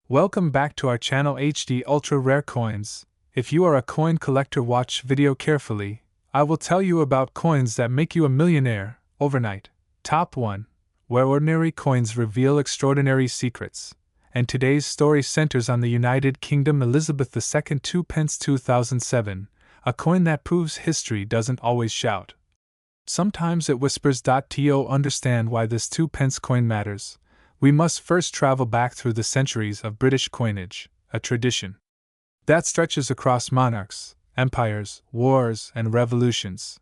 Welcome back to our channel HD Ultra Rare Coins. If you are a coin collector, watch video carefully. I will tell you about coins that make you a millionaire overnight. Top 1. Where ordinary coins reveal extraordinary secrets. And today's story centers on the United Kingdom Elizabeth II 2 pence 2007, a coin that proves history doesn't always shout. Sometimes it whispers. To understand why this 2 pence coin matters, we must first travel back through the centuries of British coinage, a tradition that stretches across monarchs, empires, wars, and revolutions.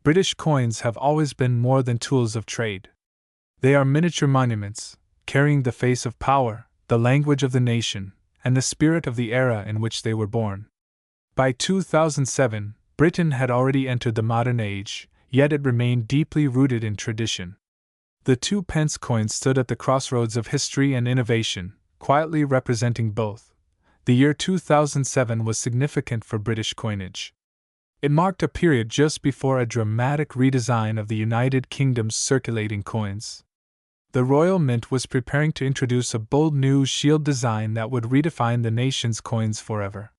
British coins have always been more than tools of trade. They are miniature monuments, carrying the face of power, the language of the nation, and the spirit of the era in which they were born. By 2007, Britain had already entered the modern age, yet it remained deeply rooted in tradition. The 2 pence coin stood at the crossroads of history and innovation, quietly representing both. The year 2007 was significant for British coinage. It marked a period just before a dramatic redesign of the United Kingdom's circulating coins. The Royal Mint was preparing to introduce a bold new shield design that would redefine the nation's coins forever.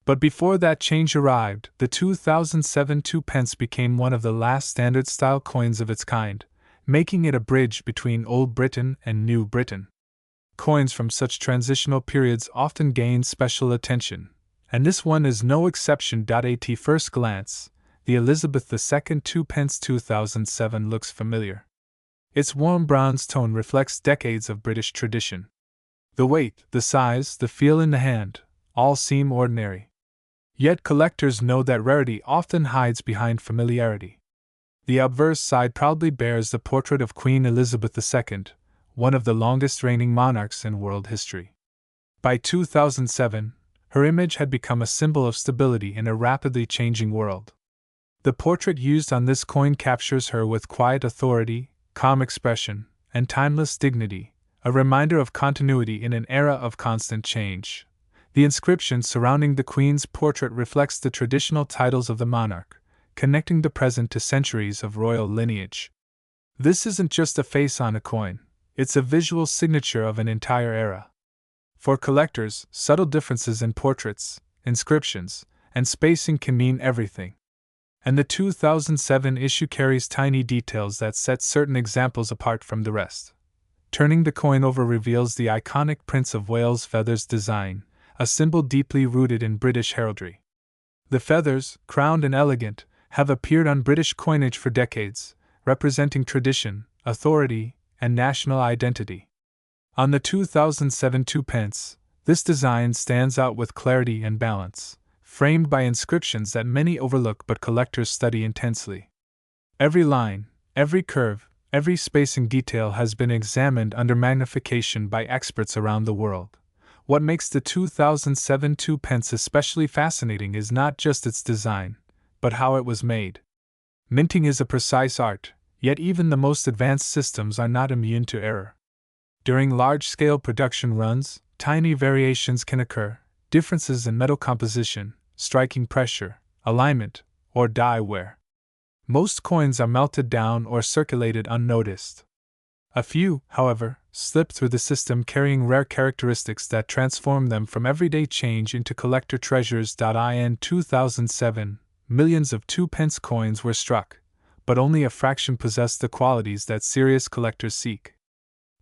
But before that change arrived, the 2007 2 pence became one of the last standard-style coins of its kind, making it a bridge between Old Britain and New Britain. Coins from such transitional periods often gain special attention, and this one is no exception. At first glance, the Elizabeth II 2 pence 2007 looks familiar. Its warm bronze tone reflects decades of British tradition. The weight, the size, the feel in the hand, all seem ordinary. Yet collectors know that rarity often hides behind familiarity. The obverse side proudly bears the portrait of Queen Elizabeth II, one of the longest reigning monarchs in world history. By 2007, her image had become a symbol of stability in a rapidly changing world. The portrait used on this coin captures her with quiet authority, calm expression, and timeless dignity, a reminder of continuity in an era of constant change. The inscription surrounding the Queen's portrait reflects the traditional titles of the monarch, connecting the present to centuries of royal lineage. This isn't just a face on a coin, it's a visual signature of an entire era. For collectors, subtle differences in portraits, inscriptions, and spacing can mean everything. And the 2007 issue carries tiny details that set certain examples apart from the rest. Turning the coin over reveals the iconic Prince of Wales feathers design, a symbol deeply rooted in British heraldry. The feathers, crowned and elegant, have appeared on British coinage for decades, representing tradition, authority, and national identity. On the 2007 2 pence, this design stands out with clarity and balance, framed by inscriptions that many overlook but collectors study intensely. Every line, every curve, every spacing detail has been examined under magnification by experts around the world. What makes the 2007 2 pence especially fascinating is not just its design, but how it was made. Minting is a precise art, yet even the most advanced systems are not immune to error. During large-scale production runs, tiny variations can occur, differences in metal composition, striking pressure, alignment, or die wear. Most coins are melted down or circulated unnoticed. A few, however, slip through the system carrying rare characteristics that transform them from everyday change into collector treasures. In 2007, millions of 2 pence coins were struck, but only a fraction possessed the qualities that serious collectors seek.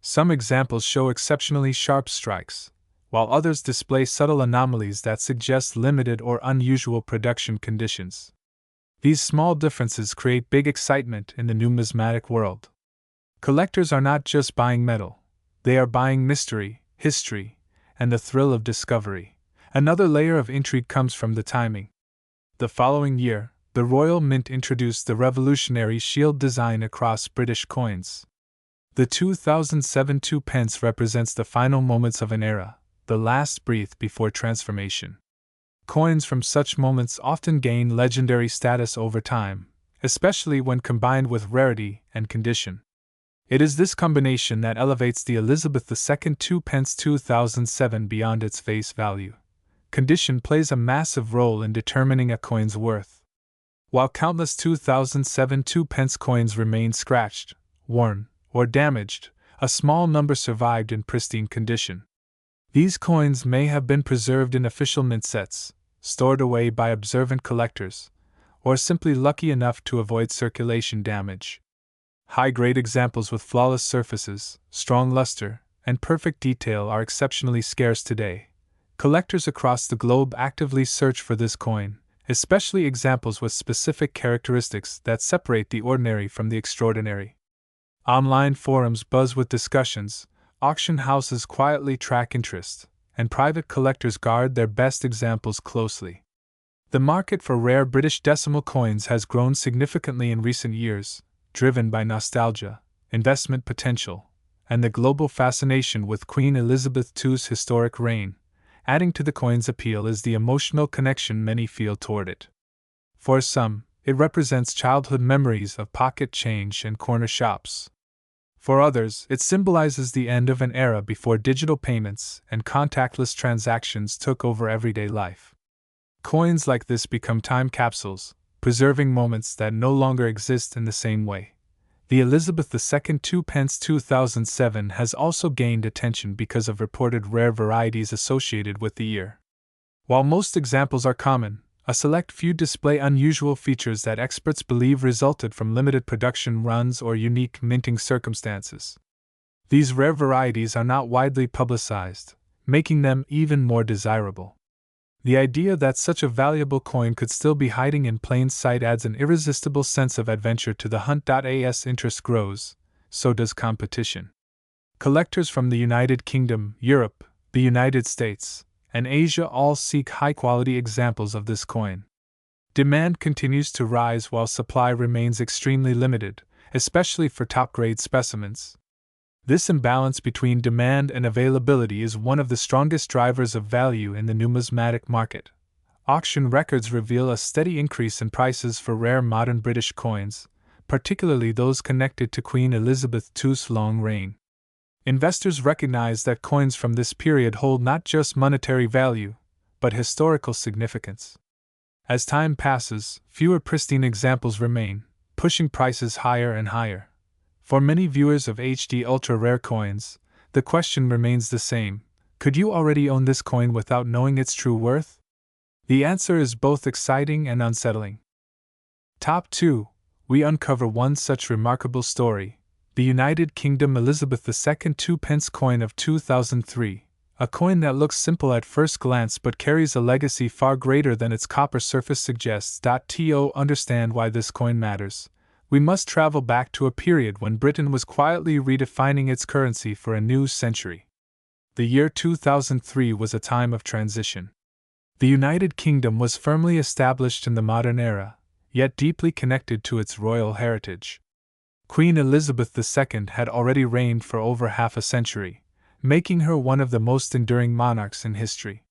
Some examples show exceptionally sharp strikes, while others display subtle anomalies that suggest limited or unusual production conditions. These small differences create big excitement in the numismatic world. Collectors are not just buying metal, they are buying mystery, history, and the thrill of discovery. Another layer of intrigue comes from the timing. The following year, the Royal Mint introduced the revolutionary shield design across British coins. The 2007 2 pence represents the final moments of an era, the last breath before transformation. Coins from such moments often gain legendary status over time, especially when combined with rarity and condition. It is this combination that elevates the Elizabeth II 2 pence 2007 beyond its face value. Condition plays a massive role in determining a coin's worth. While countless 2007 2 pence coins remain scratched, worn, or damaged, a small number survived in pristine condition. These coins may have been preserved in official mint sets, stored away by observant collectors, or simply lucky enough to avoid circulation damage. High-grade examples with flawless surfaces, strong luster, and perfect detail are exceptionally scarce today. Collectors across the globe actively search for this coin, especially examples with specific characteristics that separate the ordinary from the extraordinary. Online forums buzz with discussions, auction houses quietly track interest, and private collectors guard their best examples closely. The market for rare British decimal coins has grown significantly in recent years, driven by nostalgia, investment potential, and the global fascination with Queen Elizabeth II's historic reign. Adding to the coin's appeal is the emotional connection many feel toward it. For some, it represents childhood memories of pocket change and corner shops. For others, it symbolizes the end of an era before digital payments and contactless transactions took over everyday life. Coins like this become time capsules, preserving moments that no longer exist in the same way. The Elizabeth II 2 pence 2007 has also gained attention because of reported rare varieties associated with the year. While most examples are common, a select few display unusual features that experts believe resulted from limited production runs or unique minting circumstances. These rare varieties are not widely publicized, making them even more desirable. The idea that such a valuable coin could still be hiding in plain sight adds an irresistible sense of adventure to the hunt. As interest grows, so does competition. Collectors from the United Kingdom, Europe, the United States, and Asia all seek high-quality examples of this coin. Demand continues to rise while supply remains extremely limited, especially for top-grade specimens. This imbalance between demand and availability is one of the strongest drivers of value in the numismatic market. Auction records reveal a steady increase in prices for rare modern British coins, particularly those connected to Queen Elizabeth II's long reign. Investors recognize that coins from this period hold not just monetary value, but historical significance. As time passes, fewer pristine examples remain, pushing prices higher and higher. For many viewers of HD ultra-rare coins, the question remains the same: could you already own this coin without knowing its true worth? The answer is both exciting and unsettling. Top 2. We uncover one such remarkable story: the United Kingdom Elizabeth II 2 pence coin of 2003, a coin that looks simple at first glance but carries a legacy far greater than its copper surface suggests. To understand why this coin matters, we must travel back to a period when Britain was quietly redefining its currency for a new century. The year 2003 was a time of transition. The United Kingdom was firmly established in the modern era, yet deeply connected to its royal heritage. Queen Elizabeth II had already reigned for over half a century, making her one of the most enduring monarchs in history.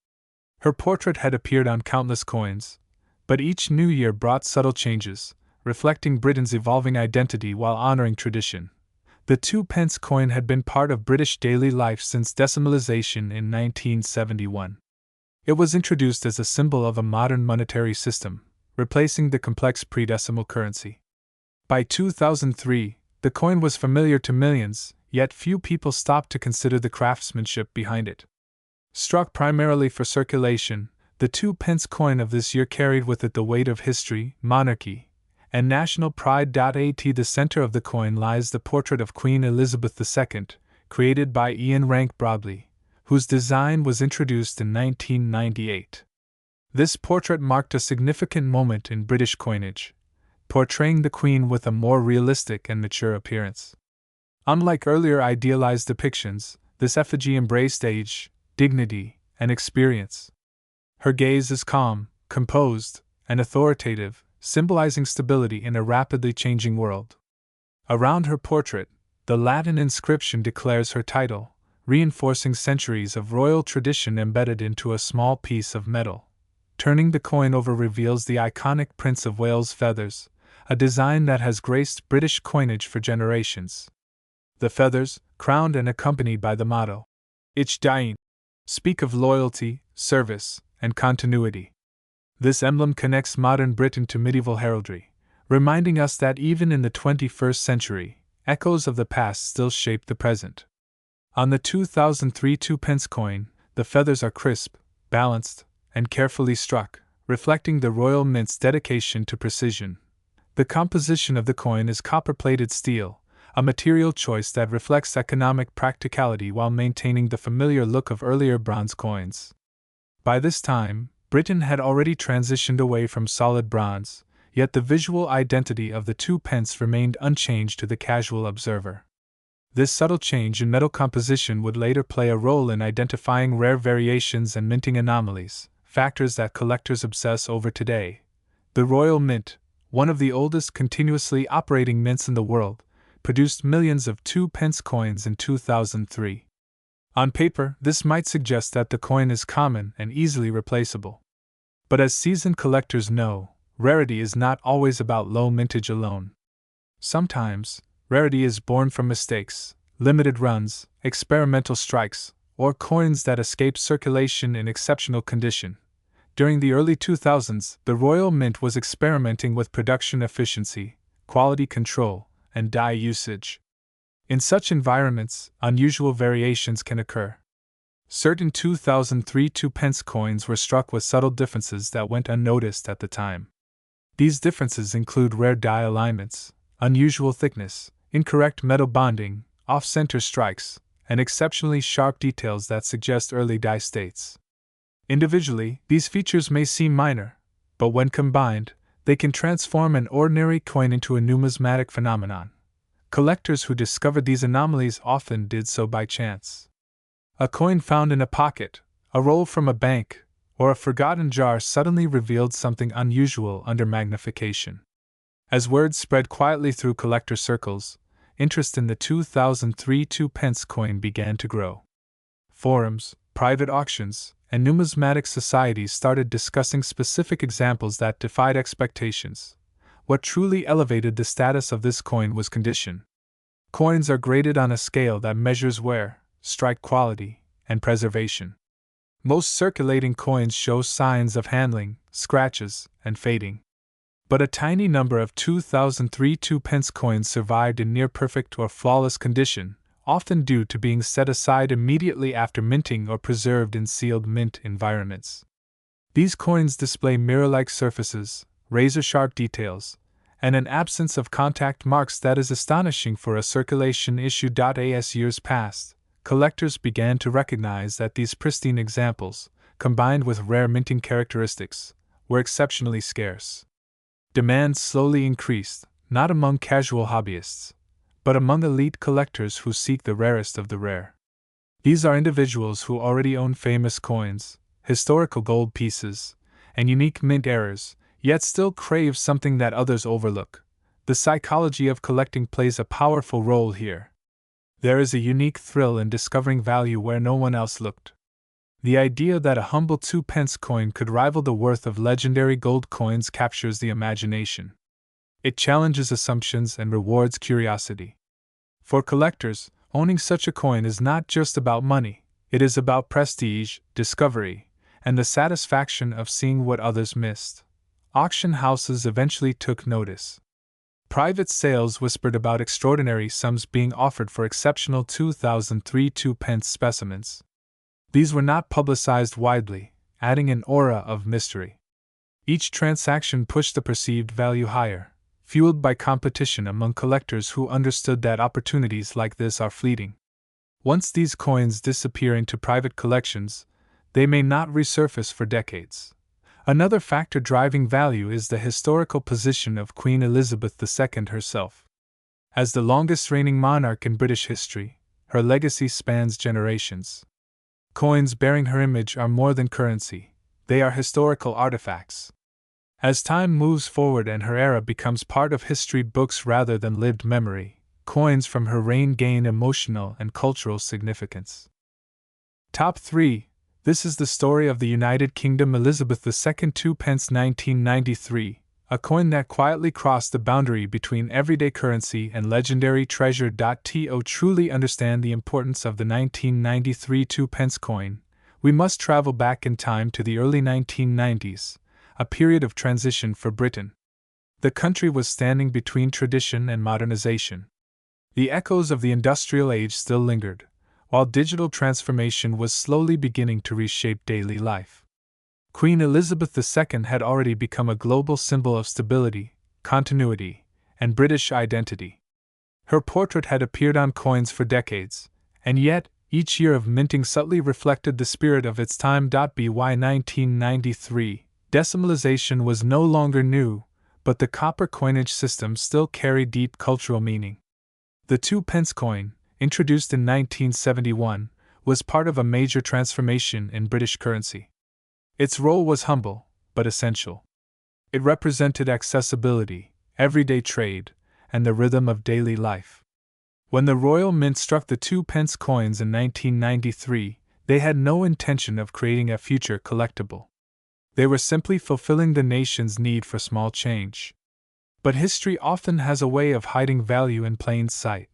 Her portrait had appeared on countless coins, but each new year brought subtle changes, reflecting Britain's evolving identity while honoring tradition. The 2 pence coin had been part of British daily life since decimalization in 1971. It was introduced as a symbol of a modern monetary system, replacing the complex pre-decimal currency. By 2003, the coin was familiar to millions, yet few people stopped to consider the craftsmanship behind it. Struck primarily for circulation, the 2 pence coin of this year carried with it the weight of history, monarchy, and national pride. At the center of the coin lies the portrait of Queen Elizabeth II, created by Ian Rank Broadley, whose design was introduced in 1998. This portrait marked a significant moment in British coinage, portraying the Queen with a more realistic and mature appearance. Unlike earlier idealized depictions, this effigy embraced age, dignity, and experience. Her gaze is calm, composed, and authoritative, symbolizing stability in a rapidly changing world. Around her portrait, the Latin inscription declares her title, reinforcing centuries of royal tradition embedded into a small piece of metal. Turning the coin over reveals the iconic Prince of Wales feathers, a design that has graced British coinage for generations. The feathers, crowned and accompanied by the motto, Ich Dien, speak of loyalty, service, and continuity. This emblem connects modern Britain to medieval heraldry, reminding us that even in the 21st century, echoes of the past still shape the present. On the 2003 2 pence coin, The feathers are crisp, balanced, and carefully struck, reflecting the royal mint's dedication to precision. The composition of the coin is copper-plated steel, a material choice that reflects economic practicality while maintaining the familiar look of earlier bronze coins. By this time, Britain had already transitioned away from solid bronze, yet the visual identity of the 2 pence remained unchanged to the casual observer. This subtle change in metal composition would later play a role in identifying rare variations and minting anomalies, factors that collectors obsess over today. The Royal Mint, one of the oldest continuously operating mints in the world, produced millions of 2 pence coins in 2003. On paper, this might suggest that the coin is common and easily replaceable. But as seasoned collectors know, rarity is not always about low mintage alone. Sometimes, rarity is born from mistakes, limited runs, experimental strikes, or coins that escape circulation in exceptional condition. During the early 2000s, the Royal Mint was experimenting with production efficiency, quality control, and die usage. In such environments, unusual variations can occur. Certain 2003 2 pence coins were struck with subtle differences that went unnoticed at the time. These differences include rare die alignments, unusual thickness, incorrect metal bonding, off-center strikes, and exceptionally sharp details that suggest early die states. Individually, these features may seem minor, but when combined, they can transform an ordinary coin into a numismatic phenomenon. Collectors who discovered these anomalies often did so by chance. A coin found in a pocket, a roll from a bank, or a forgotten jar suddenly revealed something unusual under magnification. As word spread quietly through collector circles, interest in the 2003 2 pence coin began to grow. Forums, private auctions, and numismatic societies started discussing specific examples that defied expectations. What truly elevated the status of this coin was condition. Coins are graded on a scale that measures wear, strike quality, and preservation. Most circulating coins show signs of handling, scratches, and fading. But a tiny number of 2003 2 pence coins survived in near-perfect or flawless condition, often due to being set aside immediately after minting or preserved in sealed mint environments. These coins display mirror-like surfaces, razor-sharp details, and an absence of contact marks that is astonishing for a circulation issue. As years passed, collectors began to recognize that these pristine examples, combined with rare minting characteristics, were exceptionally scarce. Demand slowly increased, not among casual hobbyists, but among elite collectors who seek the rarest of the rare. These are individuals who already own famous coins, historical gold pieces, and unique mint errors, yet still crave something that others overlook. The psychology of collecting plays a powerful role here. There is a unique thrill in discovering value where no one else looked. The idea that a humble 2 pence coin could rival the worth of legendary gold coins captures the imagination. It challenges assumptions and rewards curiosity. For collectors, owning such a coin is not just about money, it is about prestige, discovery, and the satisfaction of seeing what others missed. Auction houses eventually took notice. Private sales whispered about extraordinary sums being offered for exceptional 2003 2 pence specimens. These were not publicized widely, adding an aura of mystery. Each transaction pushed the perceived value higher, fueled by competition among collectors who understood that opportunities like this are fleeting. Once these coins disappear into private collections, they may not resurface for decades. Another factor driving value is the historical position of Queen Elizabeth II herself. As the longest reigning monarch in British history, her legacy spans generations. Coins bearing her image are more than currency, they are historical artifacts. As time moves forward and her era becomes part of history books rather than lived memory, coins from her reign gain emotional and cultural significance. Top 3. This is the story of the United Kingdom. Elizabeth II 2 pence 1993, a coin that quietly crossed the boundary between everyday currency and legendary treasure. To truly understand the importance of the 1993 2 pence coin, we must travel back in time to the early 1990s, a period of transition for Britain. The country was standing between tradition and modernization. The echoes of the industrial age still lingered, while digital transformation was slowly beginning to reshape daily life. Queen Elizabeth II had already become a global symbol of stability, continuity, and British identity. Her portrait had appeared on coins for decades, and yet, each year of minting subtly reflected the spirit of its time. By 1993, decimalization was no longer new, but the copper coinage system still carried deep cultural meaning. The 2p coin, introduced in 1971, was part of a major transformation in British currency. Its role was humble, but essential. It represented accessibility, everyday trade, and the rhythm of daily life. When the Royal Mint struck the 2p coins in 1993, they had no intention of creating a future collectible. They were simply fulfilling the nation's need for small change. But history often has a way of hiding value in plain sight.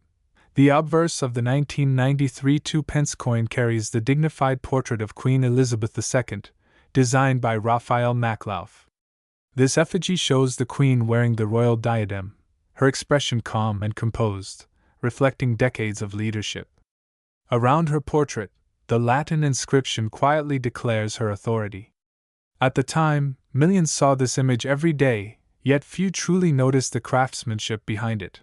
The obverse of the 1993 2p coin carries the dignified portrait of Queen Elizabeth II, designed by Raphael Maklauf. This effigy shows the Queen wearing the royal diadem, her expression calm and composed, reflecting decades of leadership. Around her portrait, the Latin inscription quietly declares her authority. At the time, millions saw this image every day, yet few truly noticed the craftsmanship behind it.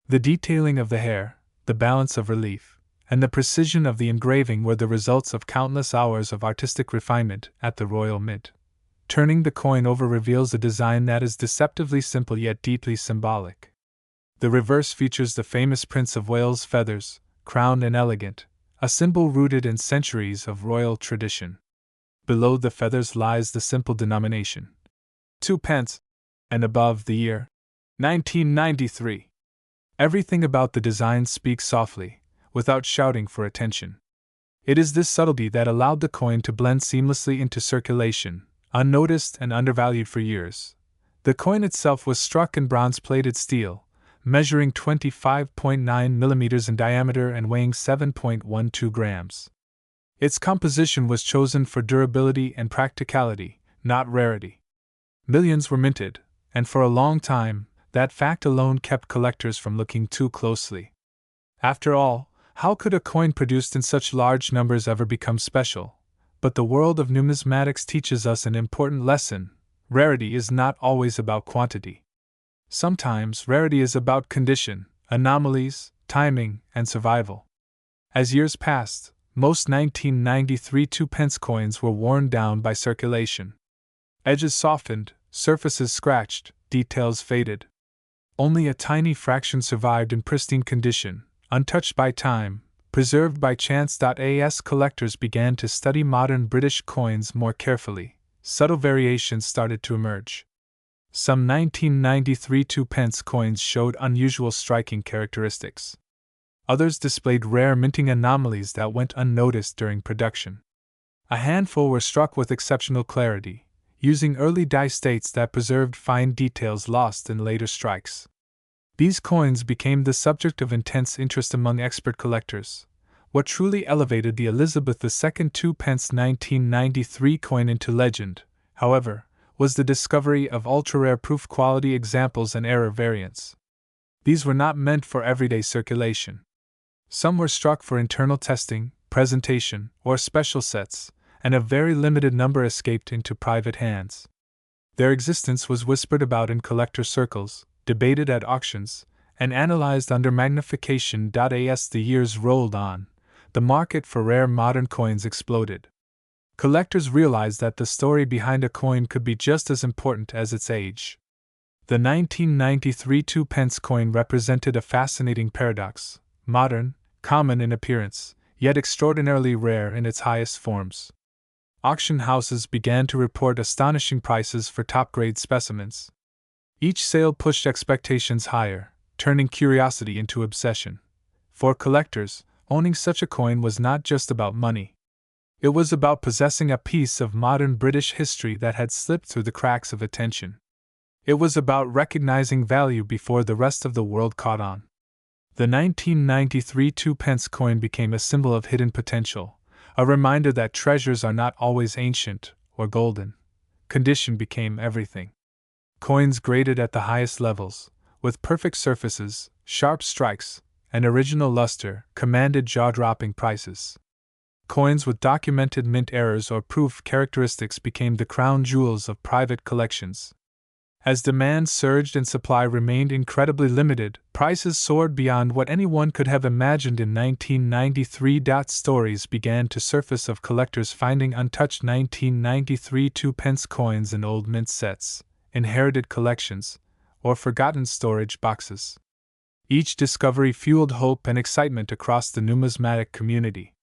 The detailing of the hair, the balance of relief, and the precision of the engraving were the results of countless hours of artistic refinement at the Royal Mint. Turning the coin over reveals a design that is deceptively simple yet deeply symbolic. The reverse features the famous Prince of Wales' feathers, crowned and elegant, a symbol rooted in centuries of royal tradition. Below the feathers lies the simple denomination, 2p, and above the year, 1993. Everything about the design speaks softly, without shouting for attention. It is this subtlety that allowed the coin to blend seamlessly into circulation, unnoticed and undervalued for years. The coin itself was struck in bronze-plated steel, measuring 25.9 mm in diameter and weighing 7.12 grams. Its composition was chosen for durability and practicality, not rarity. Millions were minted, and for a long time, that fact alone kept collectors from looking too closely. After all, how could a coin produced in such large numbers ever become special? But the world of numismatics teaches us an important lesson: rarity is not always about quantity. Sometimes rarity is about condition, anomalies, timing, and survival. As years passed, most 1993 2p coins were worn down by circulation. Edges softened, surfaces scratched, details faded. Only a tiny fraction survived in pristine condition, untouched by time, preserved by chance. As collectors began to study modern British coins more carefully, subtle variations started to emerge. Some 1993 2p coins showed unusual striking characteristics. Others displayed rare minting anomalies that went unnoticed during production. A handful were struck with exceptional clarity, using early die states that preserved fine details lost in later strikes. These coins became the subject of intense interest among expert collectors. What truly elevated the Elizabeth II 2p 1993 coin into legend, however, was the discovery of ultra-rare proof-quality examples and error variants. These were not meant for everyday circulation. Some were struck for internal testing, presentation, or special sets, and a very limited number escaped into private hands. Their existence was whispered about in collector circles, debated at auctions, and analyzed under magnification. As the years rolled on, the market for rare modern coins exploded. Collectors realized that the story behind a coin could be just as important as its age. The 1993 2p coin represented a fascinating paradox: modern, common in appearance, yet extraordinarily rare in its highest forms. Auction houses began to report astonishing prices for top-grade specimens. Each sale pushed expectations higher, turning curiosity into obsession. For collectors, owning such a coin was not just about money. It was about possessing a piece of modern British history that had slipped through the cracks of attention. It was about recognizing value before the rest of the world caught on. The 1993 2p coin became a symbol of hidden potential, a reminder that treasures are not always ancient or golden. Condition became everything. Coins graded at the highest levels, with perfect surfaces, sharp strikes, and original luster commanded jaw-dropping prices. Coins with documented mint errors or proof characteristics became the crown jewels of private collections. As demand surged and supply remained incredibly limited, prices soared beyond what anyone could have imagined in 1993. Stories began to surface of collectors finding untouched 1993 2-pence coins in old mint sets, inherited collections, or forgotten storage boxes. Each discovery fueled hope and excitement across the numismatic community.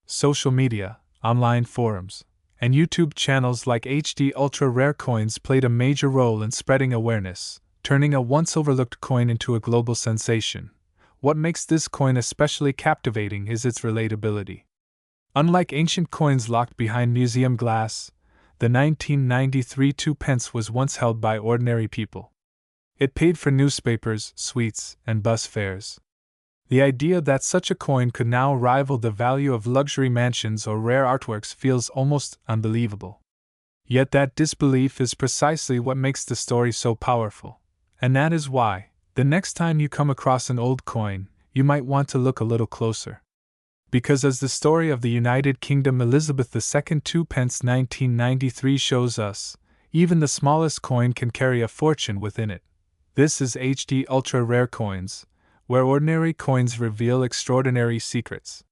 Social media, online forums, and YouTube channels like HD Ultra Rare Coins played a major role in spreading awareness, turning a once overlooked coin into a global sensation. What makes this coin especially captivating is its relatability. Unlike ancient coins locked behind museum glass, the 1993 2-pence was once held by ordinary people. It paid for newspapers, sweets, and bus fares. The idea that such a coin could now rival the value of luxury mansions or rare artworks feels almost unbelievable. Yet that disbelief is precisely what makes the story so powerful. And that is why, the next time you come across an old coin, you might want to look a little closer. Because as the story of the United Kingdom Elizabeth II 2-pence 1993 shows us, even the smallest coin can carry a fortune within it. This is HD Ultra Rare Coins, where ordinary coins reveal extraordinary secrets.